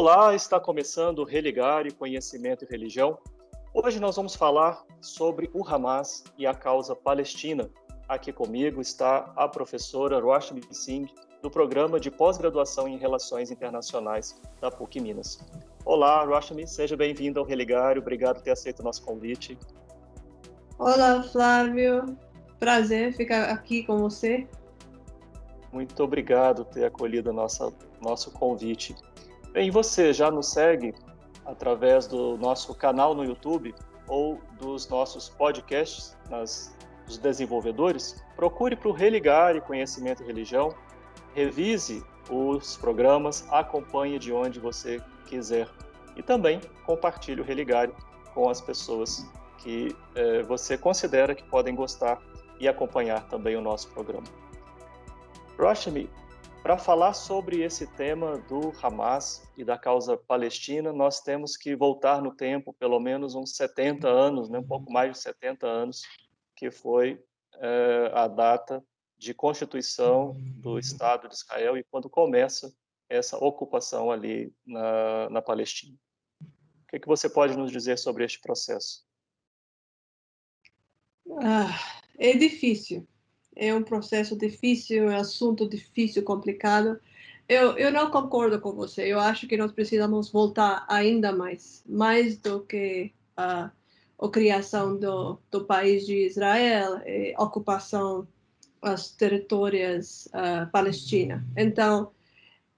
Olá, está começando o Religare, Conhecimento e Religião. Hoje nós vamos falar sobre o Hamas e a causa palestina. Aqui comigo está a professora Roshni Singh, do Programa de Pós-Graduação em Relações Internacionais da PUC Minas. Olá, Roshni, seja bem-vinda ao Religare, obrigado por ter aceito o nosso convite. Olá, Flávio, prazer ficar aqui com você. Muito obrigado por ter acolhido nosso convite. Bem, você já nos segue através do nosso canal no YouTube ou dos nossos podcasts dos desenvolvedores? Procure para o Religare Conhecimento e Religião, revise os programas, acompanhe de onde você quiser e também compartilhe o Religare com as pessoas que você considera que podem gostar e acompanhar também o nosso programa. Roshni, para falar sobre esse tema do Hamas e da causa palestina, nós temos que voltar no tempo pelo menos uns 70 anos, um pouco mais de 70 anos, que foi a data de constituição do Estado de Israel e quando começa essa ocupação ali na Palestina. O que você pode nos dizer sobre este processo? É difícil, é um processo difícil, é um assunto difícil, complicado. Eu não concordo com você, eu acho que nós precisamos voltar ainda mais do que a criação do país de Israel, a ocupação das territórios palestinas. Então,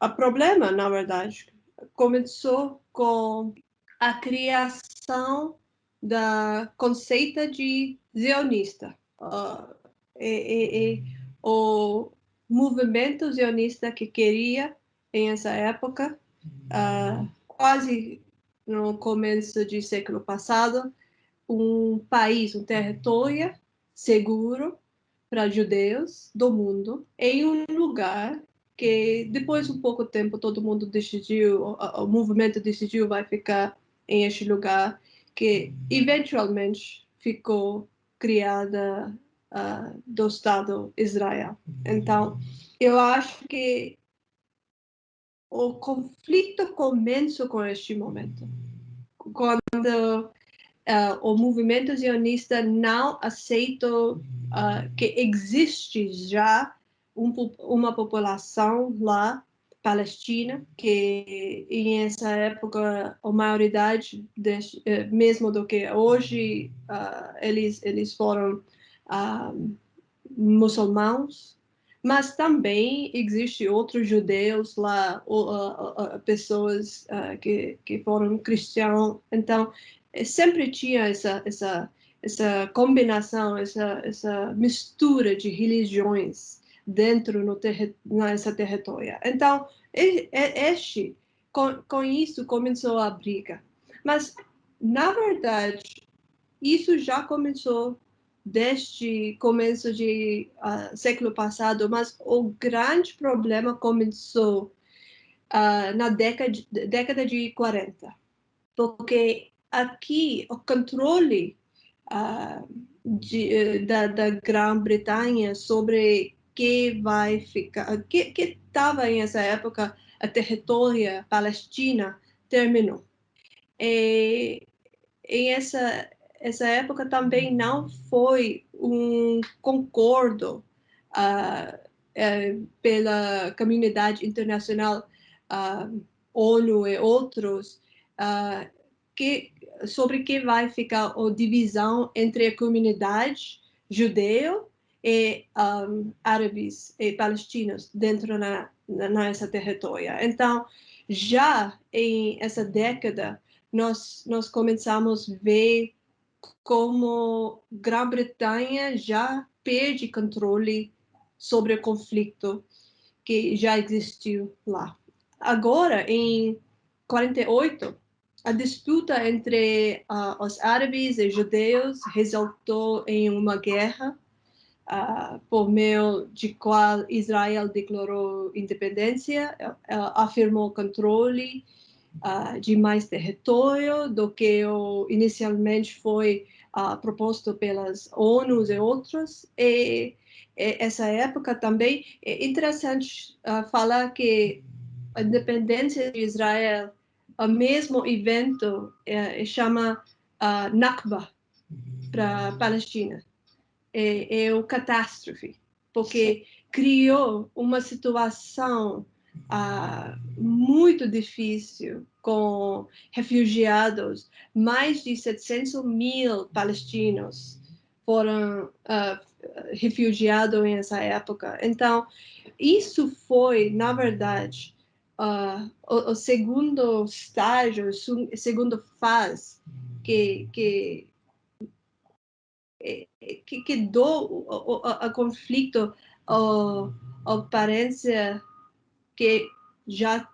o problema, na verdade, começou com a criação da conceito de zionista. O movimento zionista que queria, em essa época, quase no começo do século passado, um país, um território seguro para judeus do mundo, em um lugar que depois de um pouco tempo todo mundo decidiu, o movimento decidiu vai ficar em este lugar que eventualmente ficou criada do Estado Israel. Então, eu acho que o conflito começa com este momento, quando o movimento zionista não aceita que existe já uma população lá, palestina, que em essa época a maioridade, mesmo do que hoje, eles foram muçulmanos, mas também existe outros judeus lá, pessoas que foram cristãos. Então, sempre tinha essa combinação, essa mistura de religiões dentro nessa território. Então, com isso começou a briga. Mas, na verdade, isso já começou desde começo do século passado, mas o grande problema começou na década de 40, porque aqui o controle da Grã-Bretanha sobre que vai ficar, que estava nessa época a território palestina terminou. E em essa época também não foi um concordo pela comunidade internacional, ONU e outros, sobre que vai ficar a divisão entre a comunidade judeu e árabes e palestinos dentro nessa território. Então, já em essa década, nós começamos a ver como Grã-Bretanha já perde controle sobre o conflito que já existiu lá. Agora, em 48, a disputa entre os árabes e judeus resultou em uma guerra por meio de qual Israel declarou independência, afirmou controle de mais território do que inicialmente foi proposto pelas ONU e outros. E essa época também é interessante falar que a independência de Israel o mesmo evento chama Nakba para a Palestina. É o catástrofe, porque criou uma situação muito difícil com refugiados. Mais de 700 mil palestinos foram refugiados nessa época. Então, isso foi, na verdade, o segundo estágio, a segunda fase que deu o conflito, a aparência que já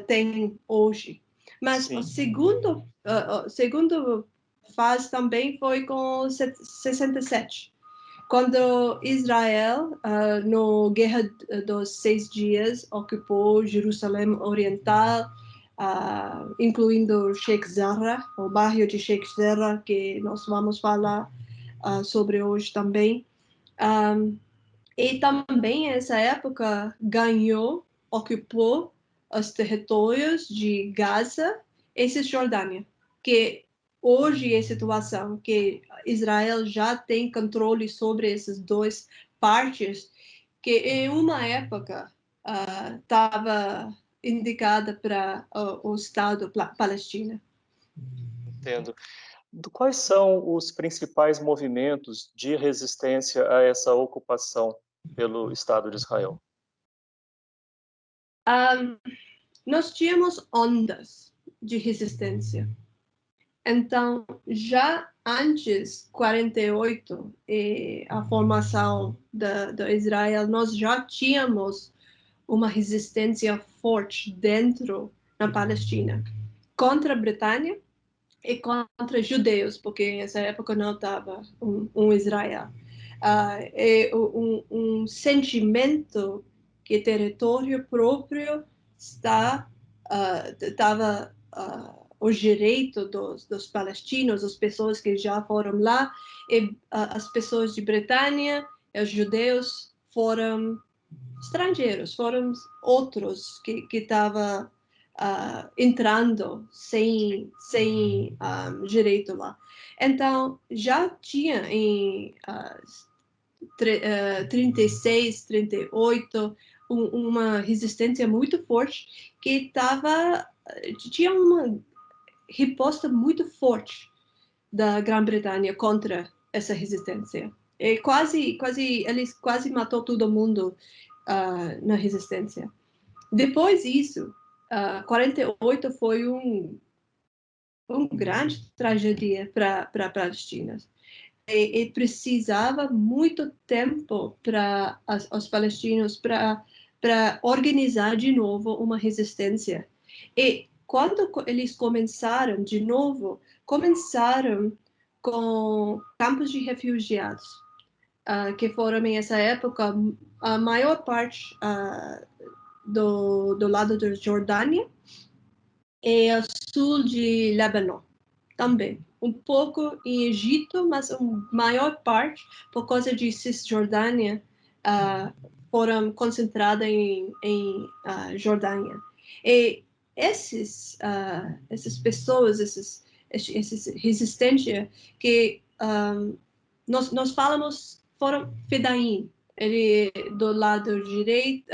tem hoje. Mas o segundo fase também foi com 67, quando Israel, na Guerra dos 6 Dias, ocupou Jerusalém Oriental, incluindo Sheikh Jarrah, o bairro de Sheikh Jarrah, que nós vamos falar sobre hoje também. E também, nessa época, ocupou os territórios de Gaza e Cisjordânia, que hoje é a situação que Israel já tem controle sobre essas duas partes, que em uma época estava indicada para o Estado palestino. Entendo. Quais são os principais movimentos de resistência a essa ocupação pelo Estado de Israel? Nós tínhamos ondas de resistência. Então, já antes de 48 e a formação de Israel, nós já tínhamos uma resistência forte dentro da Palestina contra a Bretanha e contra judeus, porque nessa época não estava Israel. É um sentimento que território próprio estava o direito dos palestinos, as pessoas que já foram lá, e as pessoas de Bretanha, os judeus, foram estrangeiros, foram outros que estavam entrando sem direito lá. Então, já tinha em 36, 38, uma resistência muito forte que tinha uma resposta muito forte da Grã-Bretanha contra essa resistência. E eles quase matou todo mundo na resistência. Depois disso, 48 foi uma grande tragédia para a Palestina. E precisava muito tempo para os palestinos para organizar de novo uma resistência. E quando eles começaram de novo, começaram com campos de refugiados, que foram, nessa época, a maior parte do lado da Jordânia e ao sul de Líbano também. Um pouco em Egito, mas a maior parte, por causa de Cisjordânia, foram concentradas em Jordânia. E essas pessoas, esses resistência que nós falamos foram fedaim. Ele do lado direito,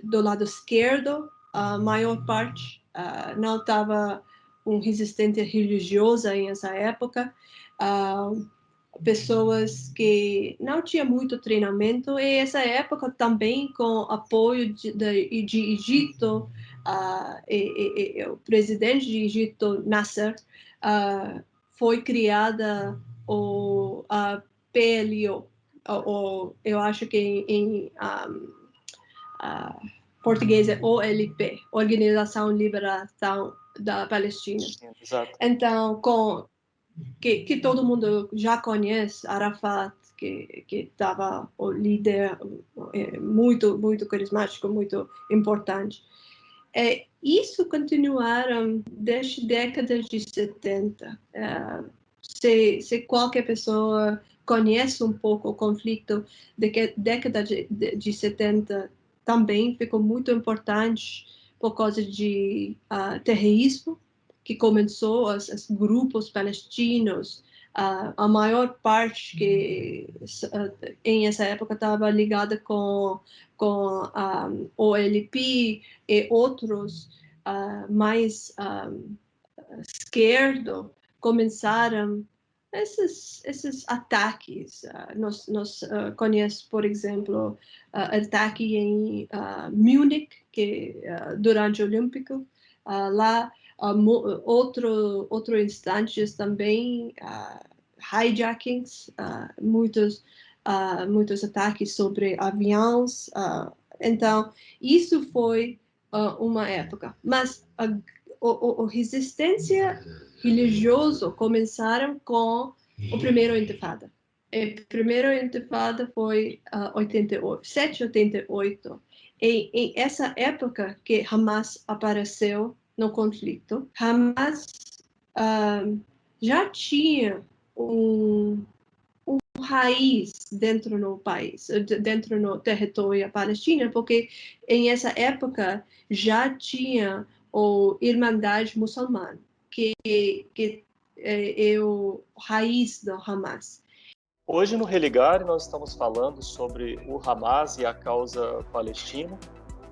do lado esquerdo, a maior parte não estava resistência religiosa nessa época, pessoas que não tinham muito treinamento, e essa época também com apoio de Egito, o presidente de Egito, Nasser, foi criada a PLO, eu acho que em português é OLP, Organização Liberação da Palestina. Exato. Então, que todo mundo já conhece, Arafat, que estava o líder muito, muito carismático, muito importante. Isso continuaram desde décadas de 70. Se qualquer pessoa conhece um pouco o conflito da década de 70, também ficou muito importante por causa de terrorismo, que começou os grupos palestinos. A maior parte que em essa época estava ligada com OLP e outros mais esquerdo começaram esses ataques. Nós conhecemos, por exemplo, ataque em Munique, que durante o Olímpico, lá outro instantes também hijackings, muitos ataques sobre aviões. Então, isso foi uma época. Mas a resistência religiosa começaram com o primeiro intifada. A primeira intifada foi 87, 88. E em essa época que Hamas apareceu no conflito, Hamas já tinha um raiz dentro no país, dentro no território palestino, porque em essa época já tinha o Irmandade Muçulmana, que é o raiz do Hamas. Hoje no Religare nós estamos falando sobre o Hamas e a causa palestina.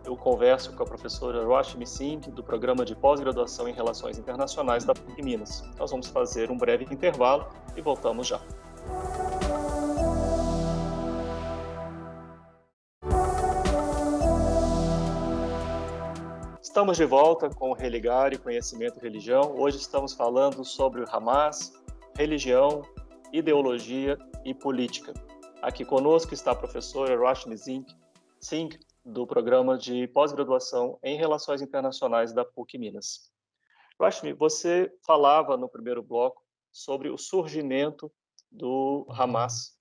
Eu converso com a professora Roshmi Singh, do Programa de Pós-Graduação em Relações Internacionais da PUC Minas. Nós vamos fazer um breve intervalo e voltamos já. Estamos de volta com o Religare Conhecimento e Religião. Hoje estamos falando sobre o Hamas, religião, ideologia e política. Aqui conosco está a professora Roshmi Singh, do Programa de Pós-Graduação em Relações Internacionais da PUC Minas. Roshmi, você falava no primeiro bloco sobre o surgimento do Hamas.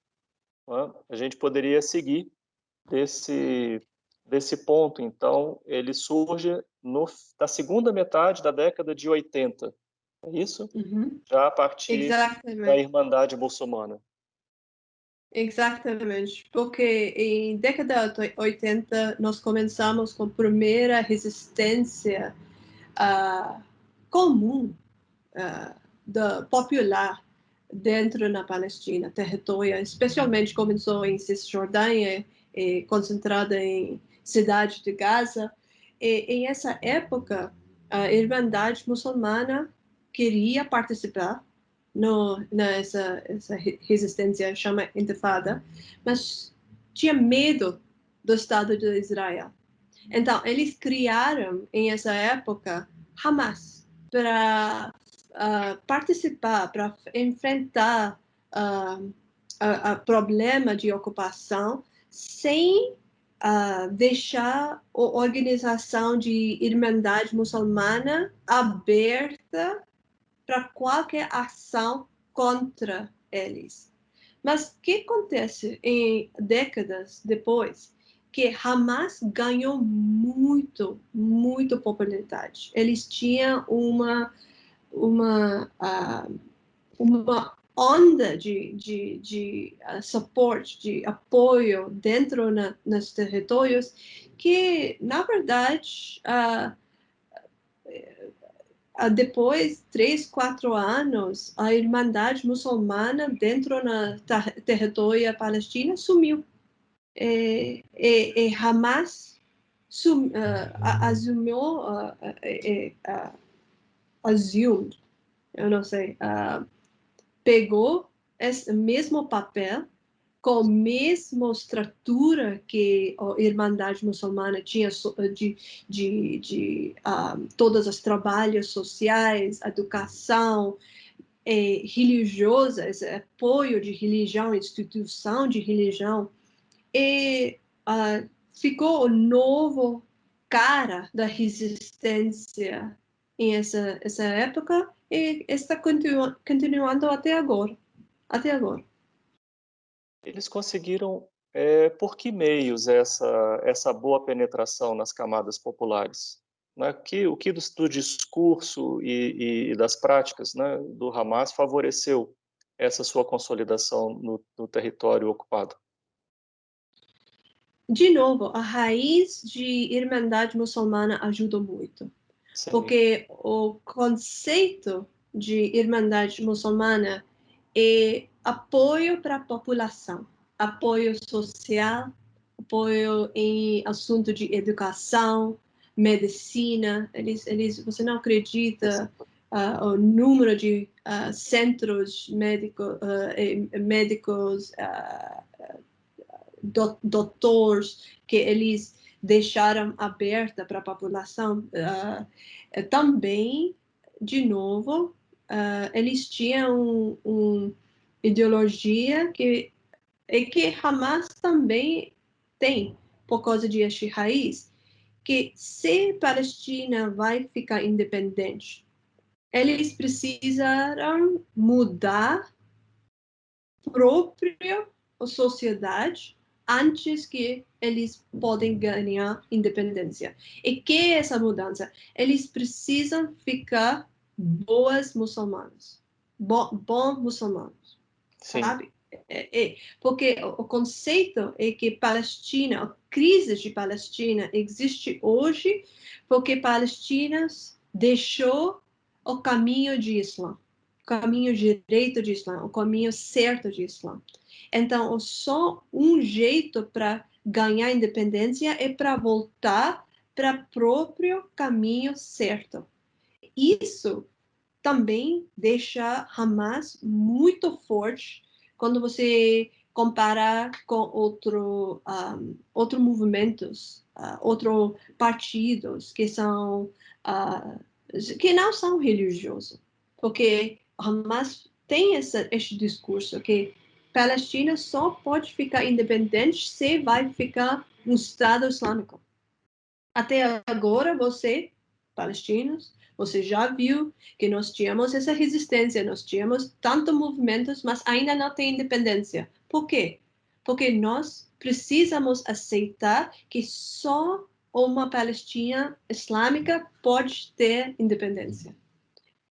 A gente poderia seguir desse ponto, então, ele surge na segunda metade da década de 80, é isso? Uhum. Já a partir Exatamente. da Irmandade Muçulmana. Exatamente, porque em década de 80 nós começamos com a primeira resistência comum, popular, dentro da Palestina, território, especialmente começou em Cisjordânia, concentrada em cidade de Gaza. E em essa época, a Irmandade Muçulmana queria participar nessa resistência, chama Intifada, mas tinha medo do Estado de Israel. Então, eles criaram, em essa época, Hamas, para participar, para enfrentar o problema de ocupação sem deixar a organização de Irmandade Muçulmana aberta para qualquer ação contra eles. Mas o que acontece em décadas depois? Que Hamas ganhou muito popularidade. Eles tinham uma onda de suporte, de apoio dentro nos territórios que, na verdade, depois 3, 4 anos, a Irmandade Muçulmana dentro do território palestino sumiu. E Hamas assumed, eu não sei, pegou esse mesmo papel com a mesma estrutura que a Irmandade Muçulmana tinha de todos os trabalhos sociais, educação religiosa, esse apoio de religião, instituição de religião, e ficou o novo cara da resistência em essa época e está continuando até agora. Eles conseguiram, por que meios, essa boa penetração nas camadas populares? Né? O que do discurso e das práticas, né, do Hamas favoreceu essa sua consolidação no território ocupado? de novo, a raiz de Irmandade Muçulmana ajuda muito. Sim. Porque o conceito de Irmandade Muçulmana é apoio para a população, apoio social, apoio em assunto de educação, medicina. Você não acredita o número de centros médicos, doutores que eles deixaram aberta para a população. Também, de novo, eles tinham uma ideologia que Hamas também tem, por causa de este raiz, que se a Palestina vai ficar independente, eles precisaram mudar a própria sociedade antes que eles podem ganhar independência. E que é essa mudança? Eles precisam ficar boas muçulmanos, bons muçulmanos, Sim. sabe? Porque o conceito é que Palestina, a crise de Palestina existe hoje porque palestinos deixou o caminho de Islã, o caminho direito de Islã, o caminho certo de Islã. Então, só um jeito para ganhar independência é para voltar para o próprio caminho certo. Isso também deixa Hamas muito forte quando você compara com outros movimentos, outros partidos que não são religiosos. Porque Hamas tem esse discurso que Palestina só pode ficar independente se vai ficar um Estado Islâmico. Até agora, palestinos, você já viu que nós tínhamos essa resistência, nós tínhamos tantos movimentos, mas ainda não tem independência. Por quê? Porque nós precisamos aceitar que só uma Palestina islâmica pode ter independência.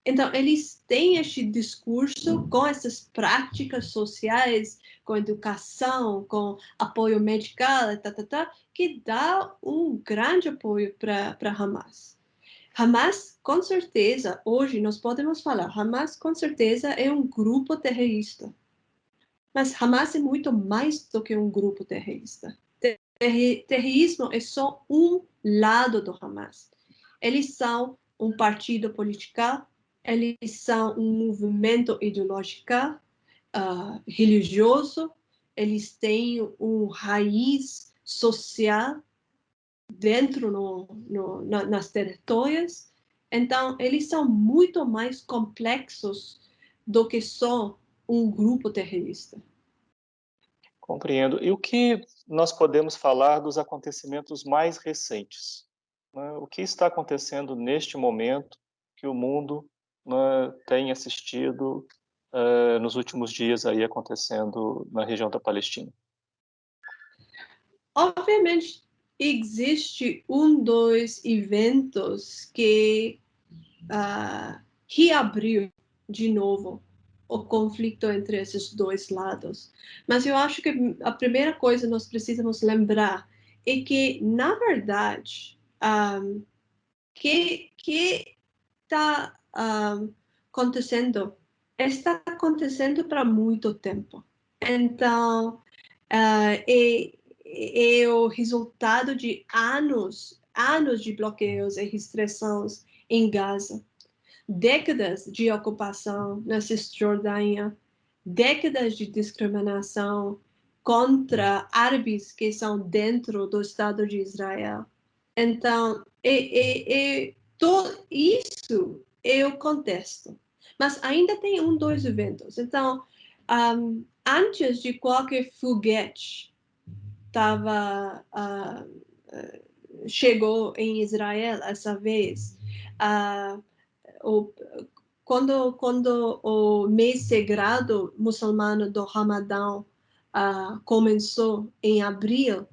Então, eles têm este discurso com essas práticas sociais, com educação, com apoio medical, que dá um grande apoio para Hamas. Hamas, com certeza, hoje nós podemos falar, Hamas, com certeza, é um grupo terrorista. Mas Hamas é muito mais do que um grupo terrorista. Terrorismo é só um lado do Hamas. Eles são um partido político, eles são um movimento ideológico, religioso, eles têm uma raiz social dentro nas territórios. Então, eles são muito mais complexos do que só um grupo terrorista. Compreendo. E o que nós podemos falar dos acontecimentos mais recentes? Né? O que está acontecendo neste momento que o mundo, né, tem assistido nos últimos dias aí acontecendo na região da Palestina? Obviamente, existe dois eventos que reabriu de novo o conflito entre esses dois lados. Mas eu acho que a primeira coisa que nós precisamos lembrar é que, na verdade, que está acontecendo está acontecendo para muito tempo. Então, é o resultado de anos de bloqueios e restrições em Gaza, décadas de ocupação na Cisjordânia, décadas de discriminação contra árabes que são dentro do Estado de Israel. Então, tudo isso é o contexto. Mas ainda tem dois eventos. Então, antes de qualquer foguete chegou em Israel essa vez, quando o mês sagrado muçulmano do Ramadão começou em abril,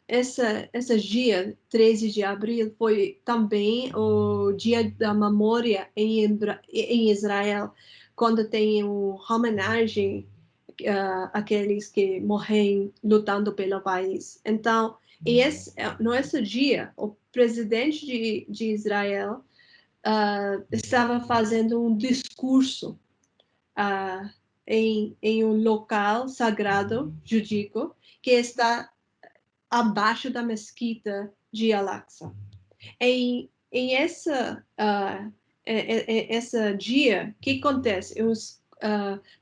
esse dia, 13 de abril, foi também o dia da memória em Israel, quando tem uma homenagem aqueles que morrem lutando pelo país. Então, nesse dia, o presidente de Israel estava fazendo um discurso em um local sagrado judaico que está abaixo da mesquita de Al-Aqsa. Em esse dia, o que acontece? Os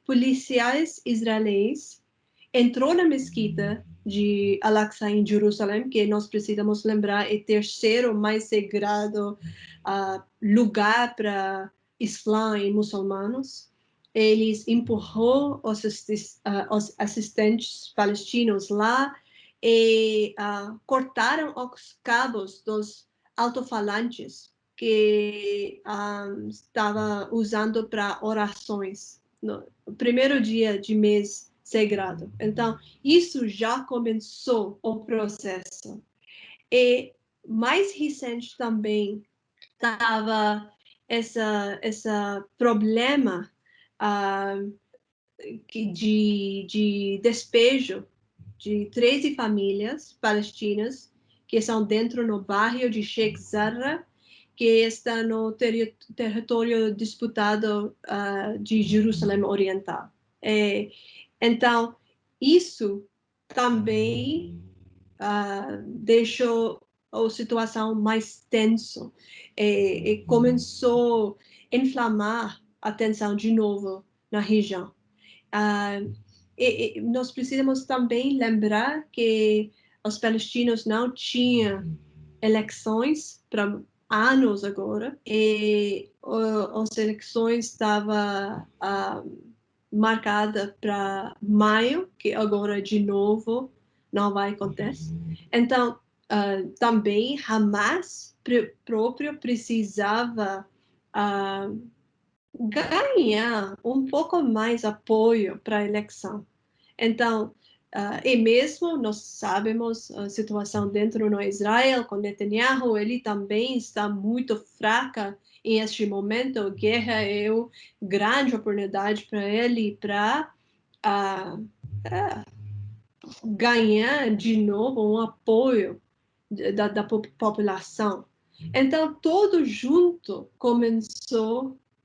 policiais israelenses entrou na mesquita de Al-Aqsa em Jerusalém, que nós precisamos lembrar é o terceiro mais sagrado lugar para Islã e muçulmanos. Eles empurrou os assistentes palestinos lá e cortaram os cabos dos alto-falantes que estava usando para orações no primeiro dia de mês sagrado. Então, isso já começou o processo. E mais recente também estava esse problema de despejo de 13 famílias palestinas que são dentro no bairro de Sheikh Jarrah, que está no território disputado de Jerusalém Oriental. Então, isso também deixou a situação mais tensa e começou a inflamar a tensão de novo na região. Nós precisamos também lembrar que os palestinos não tinham eleições para anos agora, e as eleições estavam marcadas para maio, que agora de novo não vai acontecer. Então, também Hamas próprio precisava ganhar um pouco mais apoio para a eleição. Então, e mesmo nós sabemos a situação dentro do Israel com Netanyahu, ele também está muito fraca em este momento. A guerra é uma grande oportunidade para ele para ganhar de novo um apoio da população. Então, todo junto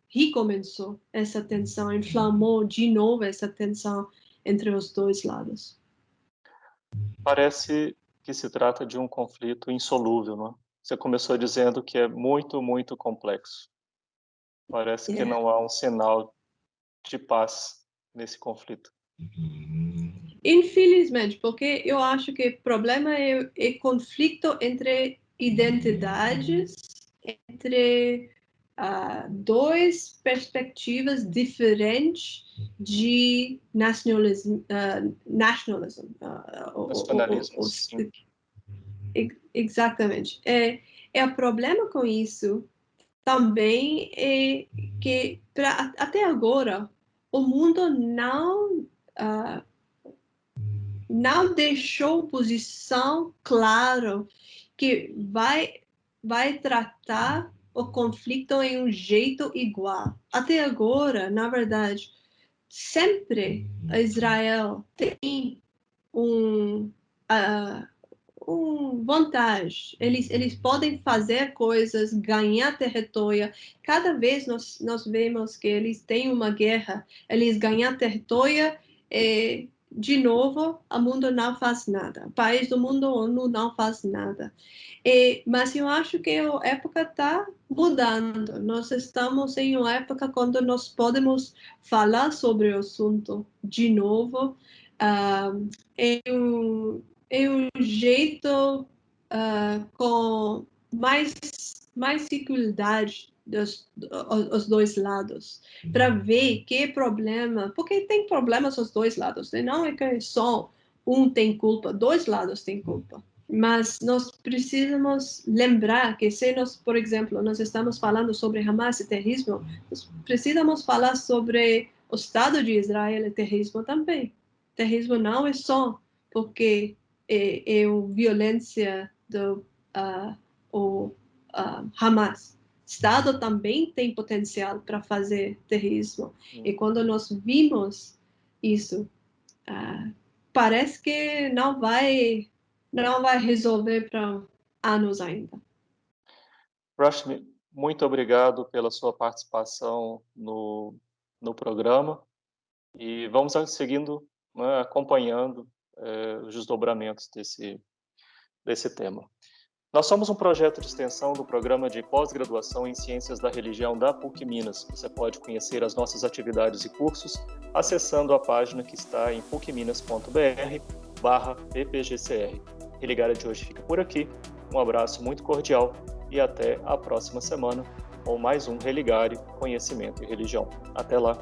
recomeçou essa tensão, inflamou de novo essa tensão entre os dois lados. Parece que se trata de um conflito insolúvel, não é? Você começou dizendo que é muito, muito complexo. Parece que não há um sinal de paz nesse conflito. Infelizmente, porque eu acho que o problema é conflito entre identidades, entre duas perspectivas diferentes de nacionalismo. Nationalism. Exatamente. O problema com isso também é que, até agora, o mundo não deixou posição clara que vai tratar o conflito em um jeito igual. Até agora, na verdade, sempre Israel tem vantagem. Eles podem fazer coisas, ganhar território. Cada vez nós vemos que eles têm uma guerra, eles ganham território e, de novo, o mundo não faz nada. O país do mundo, ONU, não faz nada. Mas eu acho que a época está mudando. Nós estamos em uma época quando nós podemos falar sobre o assunto de novo. É um jeito com mais dificuldade os dois lados, para ver que problema, porque tem problemas os dois lados, né? Não é que só um tem culpa, dois lados têm culpa. Mas nós precisamos lembrar que se nós, por exemplo, nós estamos falando sobre Hamas e terrorismo, nós precisamos falar sobre o Estado de Israel e terrorismo também. Terrorismo não é só porque é violência do Hamas. O Estado também tem potencial para fazer terrorismo. E quando nós vimos isso parece que não vai resolver para anos ainda. Rashmi, muito obrigado pela sua participação no programa e vamos seguindo, né, acompanhando os desdobramentos desse tema. Nós somos um projeto de extensão do programa de pós-graduação em Ciências da Religião da PUC Minas. Você pode conhecer as nossas atividades e cursos acessando a página que está em pucminas.br/ppgcr. Religária de hoje fica por aqui. Um abraço muito cordial e até a próxima semana com mais um Religário, Conhecimento e Religião. Até lá!